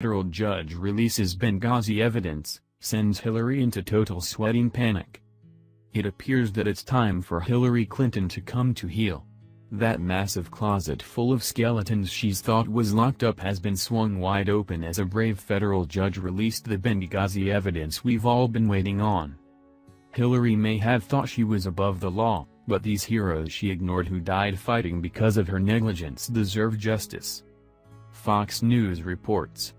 Federal judge releases Benghazi evidence, sends Hillary into total sweating panic. It appears that it's time for Hillary Clinton to come to heel. That massive closet full of skeletons she's thought was locked up has been swung wide open as a brave federal judge released the Benghazi evidence we've all been waiting on. Hillary may have thought she was above the law, but these heroes she ignored who died fighting because of her negligence deserve justice. Fox News reports.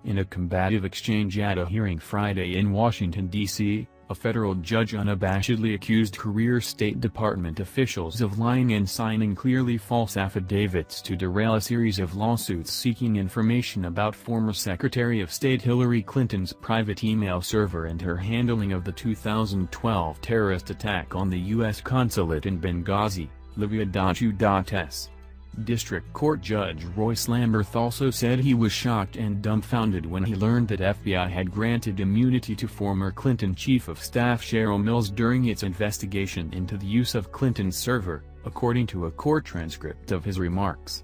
In a combative exchange at a hearing Friday in Washington, D.C., a federal judge unabashedly accused career State Department officials of lying and signing clearly false affidavits to derail a series of lawsuits seeking information about former Secretary of State Hillary Clinton's private email server and her handling of the 2012 terrorist attack on the U.S. consulate in Benghazi, Libya.U.S. District Court Judge Royce Lamberth also said he was shocked and dumbfounded when he learned that FBI had granted immunity to former Clinton Chief of Staff Cheryl Mills during its investigation into the use of Clinton's server, according to a court transcript of his remarks.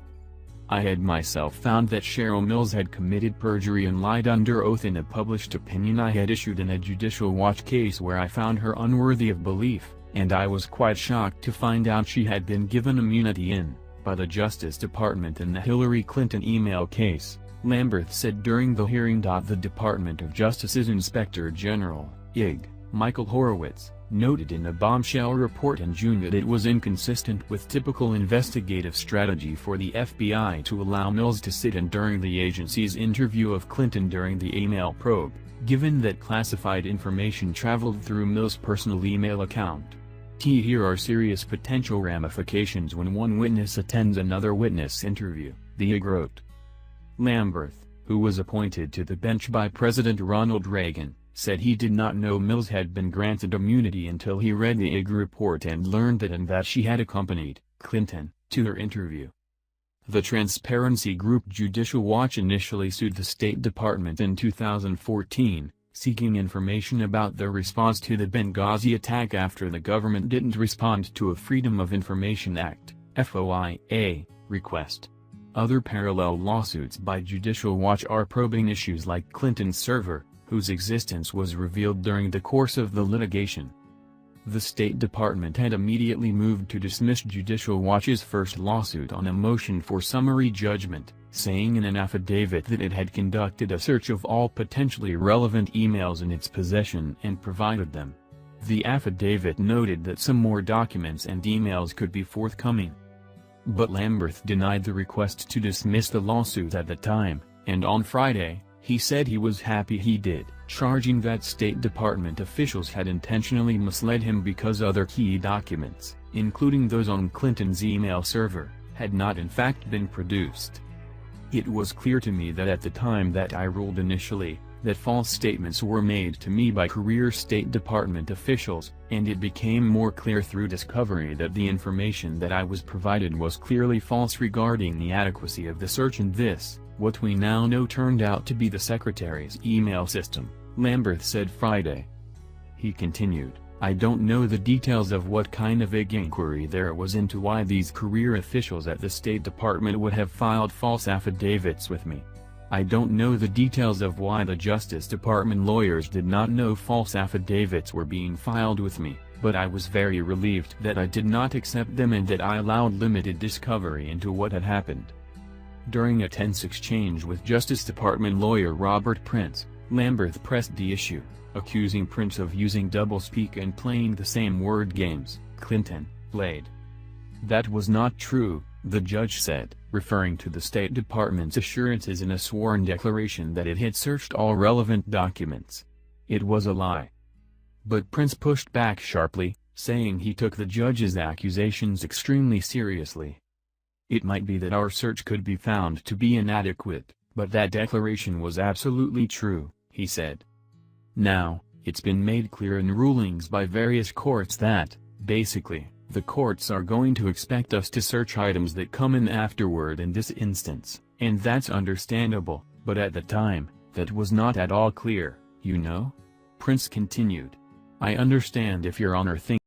"I had myself found that Cheryl Mills had committed perjury and lied under oath in a published opinion I had issued in a Judicial Watch case where I found her unworthy of belief, and I was quite shocked to find out she had been given immunity by the Justice Department in the Hillary Clinton email case," Lamberth said during the hearing. The Department of Justice's Inspector General, IG, Michael Horowitz, noted in a bombshell report in June that it was inconsistent with typical investigative strategy for the FBI to allow Mills to sit in during the agency's interview of Clinton during the email probe, given that classified information traveled through Mills' personal email account. Here are serious potential ramifications when one witness attends another witness interview, the IG wrote. Lamberth, who was appointed to the bench by President Ronald Reagan, said he did not know Mills had been granted immunity until he read the IG report and learned that she had accompanied Clinton to her interview. The transparency group Judicial Watch initially sued the State Department in 2014, seeking information about their response to the Benghazi attack after the government didn't respond to a Freedom of Information Act (FOIA) request. Other parallel lawsuits by Judicial Watch are probing issues like Clinton's server, whose existence was revealed during the course of the litigation. The State Department had immediately moved to dismiss Judicial Watch's first lawsuit on a motion for summary judgment, saying in an affidavit that it had conducted a search of all potentially relevant emails in its possession and provided them. The affidavit noted that some more documents and emails could be forthcoming. But Lamberth denied the request to dismiss the lawsuit at the time, and on Friday, he said he was happy he did, charging that State Department officials had intentionally misled him because other key documents, including those on Clinton's email server, had not in fact been produced. "It was clear to me that at the time that I ruled initially, that false statements were made to me by career State Department officials, and it became more clear through discovery that the information that I was provided was clearly false regarding the adequacy of the search and this, what we now know turned out to be the Secretary's email system," Lamberth said Friday. He continued, "I don't know the details of what kind of IG inquiry there was into why these career officials at the State Department would have filed false affidavits with me. I don't know the details of why the Justice Department lawyers did not know false affidavits were being filed with me, but I was very relieved that I did not accept them and that I allowed limited discovery into what had happened." During a tense exchange with Justice Department lawyer Robert Prince, Lamberth pressed the issue, accusing Prince of using doublespeak and playing the same word games Clinton played. "That was not true," the judge said, referring to the State Department's assurances in a sworn declaration that it had searched all relevant documents. "It was a lie." But Prince pushed back sharply, saying he took the judge's accusations extremely seriously. "It might be that our search could be found to be inadequate, but that declaration was absolutely true," he said. Now, it's been made clear in rulings by various courts that, basically, the courts are going to expect us to search items that come in afterward in this instance, and that's understandable, but at the time, that was not at all clear, you know? Prince continued. "I understand if Your Honor thinks